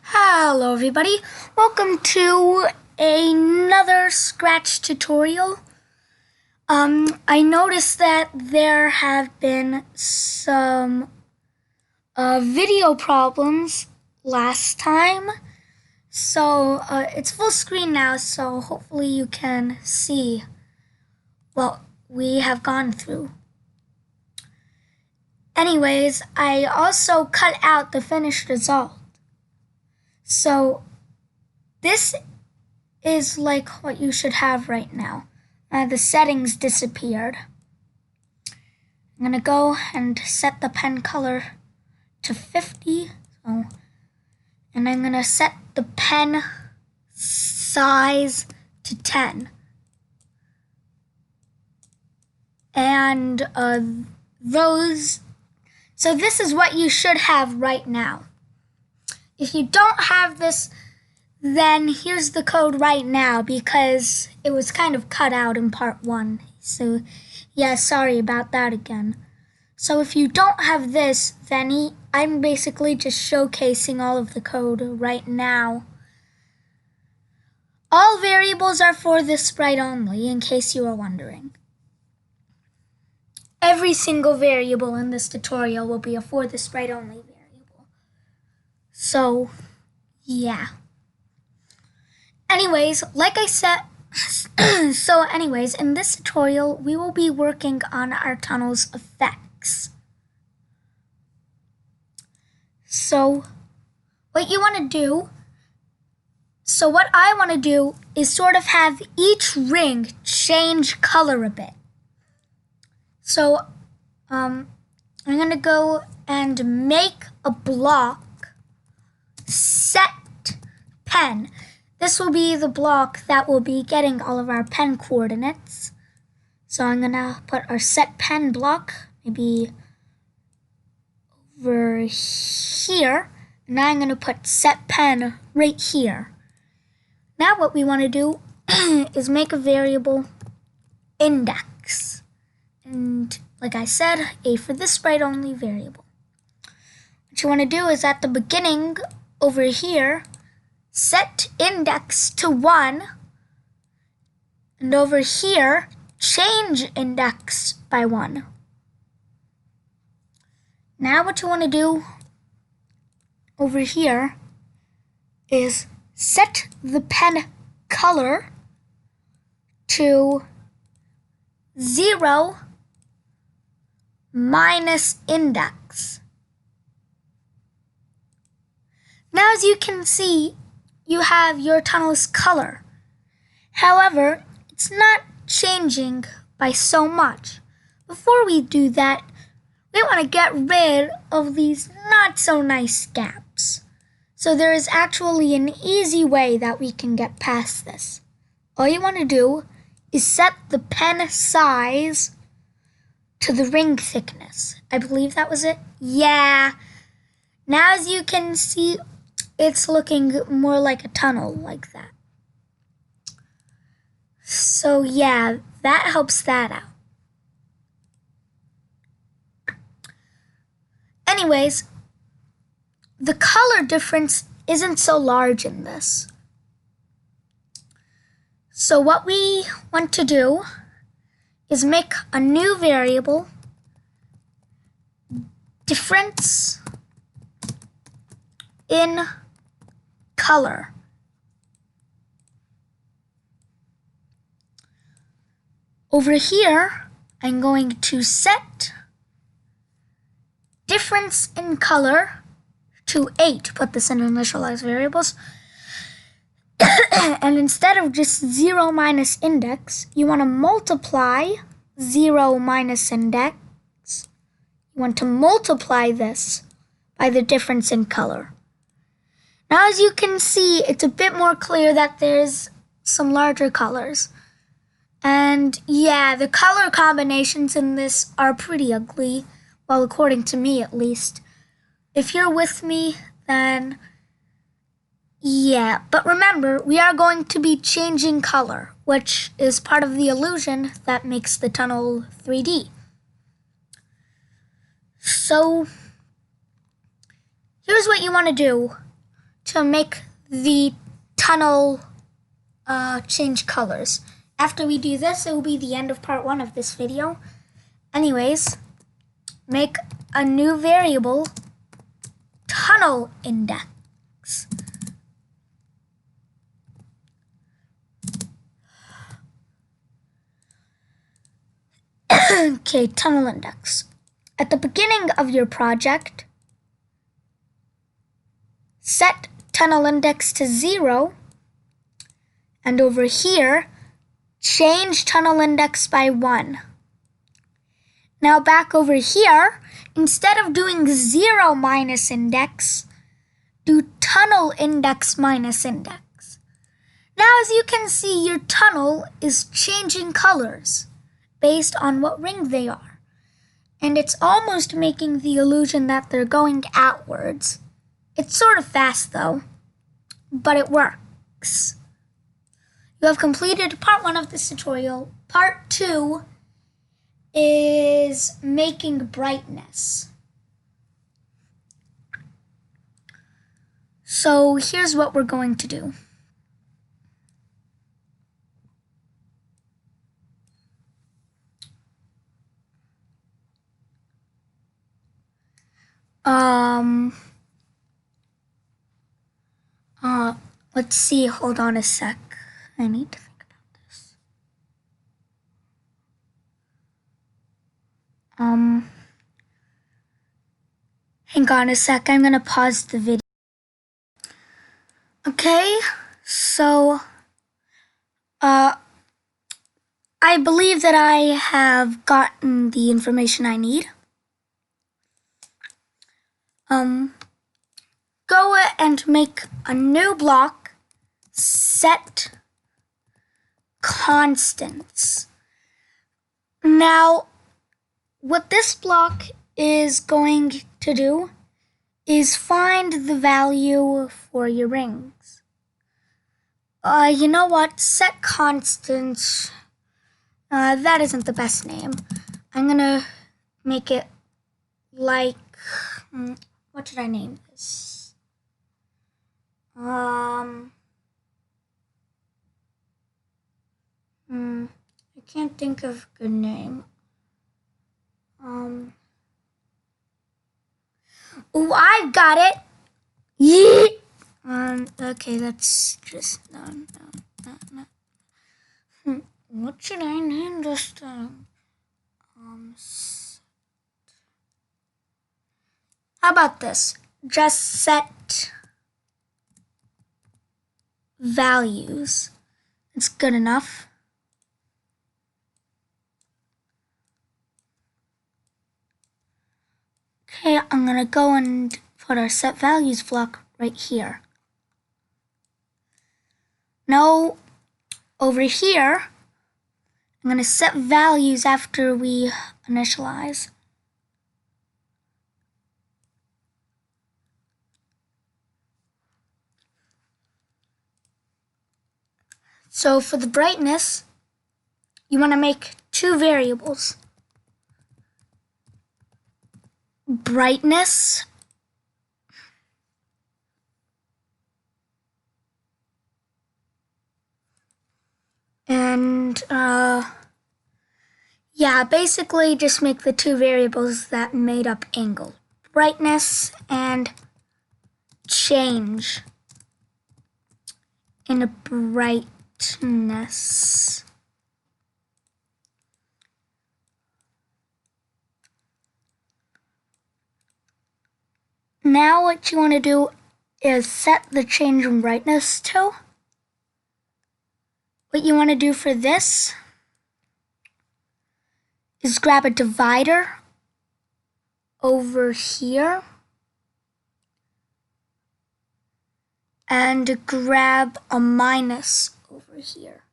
Hello everybody, welcome to another Scratch tutorial. I noticed that there have been some video problems last time, so it's full screen now, so hopefully you can see what we have gone through. Anyways, I also cut out the finished result. So this is like what you should have right now. The settings disappeared. I'm going to go and set the pen color to 50. And I'm going to set the pen size to 10. And so this is what you should have right now. If you don't have this, then here's the code right now because it was kind of cut out in part 1. So yeah, sorry about that again. So if you don't have this, then I'm basically just showcasing all of the code right now. All variables are for this sprite only, in case you are wondering. Every single variable in this tutorial will be a for the sprite only variable. So, yeah. Anyways, like I said, in this tutorial, we will be working on our tunnel's effects. So, what I want to do is sort of have each ring change color a bit. So, I'm going to go and make a block set pen. This will be the block that will be getting all of our pen coordinates. So I'm gonna put our set pen block maybe over here. And now I'm gonna put set pen right here. Now what we want to do is make a variable index. And like I said, a for this sprite only variable. What you want to do is at the beginning over here, set index to 1, and over here, change index by 1. Now what you want to do over here is set the pen color to 0 minus index. Now as you can see, you have your tunnel's color. However, it's not changing by so much. Before we do that, we want to get rid of these not so nice gaps. So there is actually an easy way that we can get past this. All you want to do is set the pen size to the ring thickness. I believe that was it. Yeah. Now as you can see, it's looking more like a tunnel like that. So yeah, that helps that out. Anyways, the color difference isn't so large in this. So what we want to do is make a new variable, difference in color. Over here, I'm going to set difference in color to 8. Put this in initialize variables. And instead of just 0 minus index, you want to multiply 0 minus index. You want to multiply this by the difference in color. Now as you can see, it's a bit more clear that there's some larger colors. And yeah, the color combinations in this are pretty ugly. Well, according to me at least. If you're with me, then yeah. But remember, we are going to be changing color, which is part of the illusion that makes the tunnel 3D. So here's what you want to do. to make the tunnel change colors. After we do this, it will be the end of part 1 of this video. Anyways, make a new variable, tunnel index. Okay, tunnel index. At the beginning of your project, set tunnel index to 0, and over here, change tunnel index by 1. Now back over here, instead of doing 0 minus index, do tunnel index minus index. Now as you can see, your tunnel is changing colors based on what ring they are. And it's almost making the illusion that they're going outwards. It's sort of fast though, but it works. You have completed part 1 of this tutorial. Part 2 is making brightness. So here's what we're going to do. Let's see, hold on a sec. I need to think about this. Hang on a sec, I'm gonna pause the video. Okay, so, I believe that I have gotten the information I need. Go and make a new block, set constants. Now, what this block is going to do is find the value for your rings. You know what? Set constants. That isn't the best name. I'm gonna make it like, what should I name this? I can't think of a good name. Oh, I got it. Yeah. Okay, that's just no. What should I name this thing? How about this? Just set values. It's good enough. Okay, I'm gonna go and put our set values block right here. Now, over here, I'm gonna set values after we initialize. So for the brightness, you want to make 2 variables. Brightness and yeah, basically just make the 2 variables that made up angle. Brightness and change in a brightness. Now what you want to do is set the change in brightness to. What you want to do for this is grab a divider over here and grab a minus over here.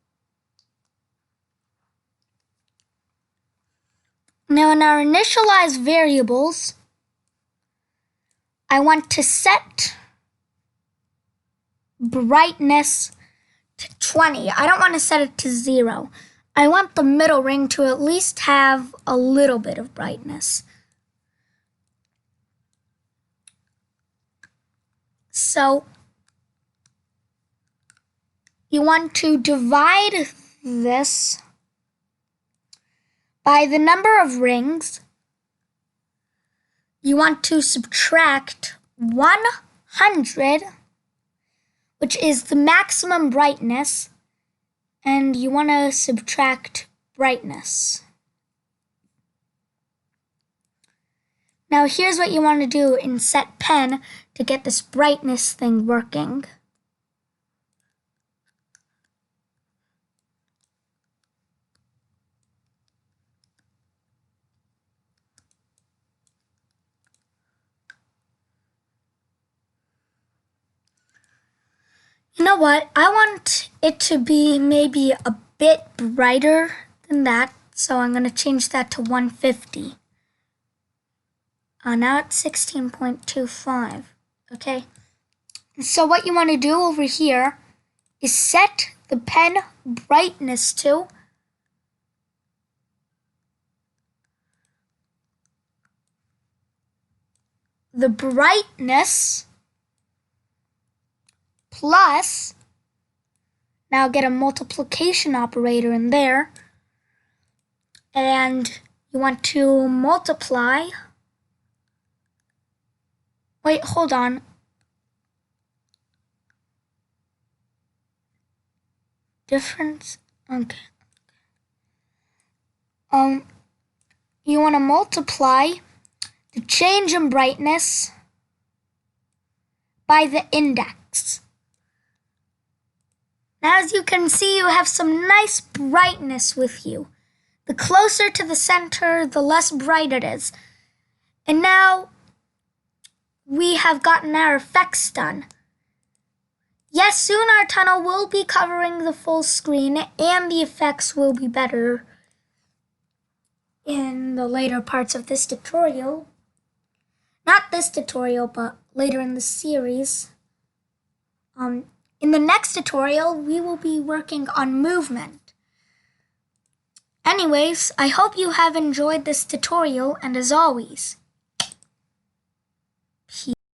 Now in our initialized variables, I want to set brightness to 20. I don't want to set it to 0. I want the middle ring to at least have a little bit of brightness. So you want to divide this by the number of rings. You want to subtract 100, which is the maximum brightness, and you want to subtract brightness. Now here's what you want to do in set pen to get this brightness thing working. You know what? I want it to be maybe a bit brighter than that, so I'm going to change that to 150. Now it's 16.25, okay? So what you want to do over here is set the pen brightness to the brightness plus, now get a multiplication operator in there, and you want to multiply, wait, hold on, difference, okay, you want to multiply the change in brightness by the index. Now as you can see, you have some nice brightness with you. The closer to the center, the less bright it is. And now we have gotten our effects done. Yes, soon our tunnel will be covering the full screen and the effects will be better in the later parts of this tutorial. Not this tutorial, but later in the series. In the next tutorial, we will be working on movement. Anyways, I hope you have enjoyed this tutorial, and as always,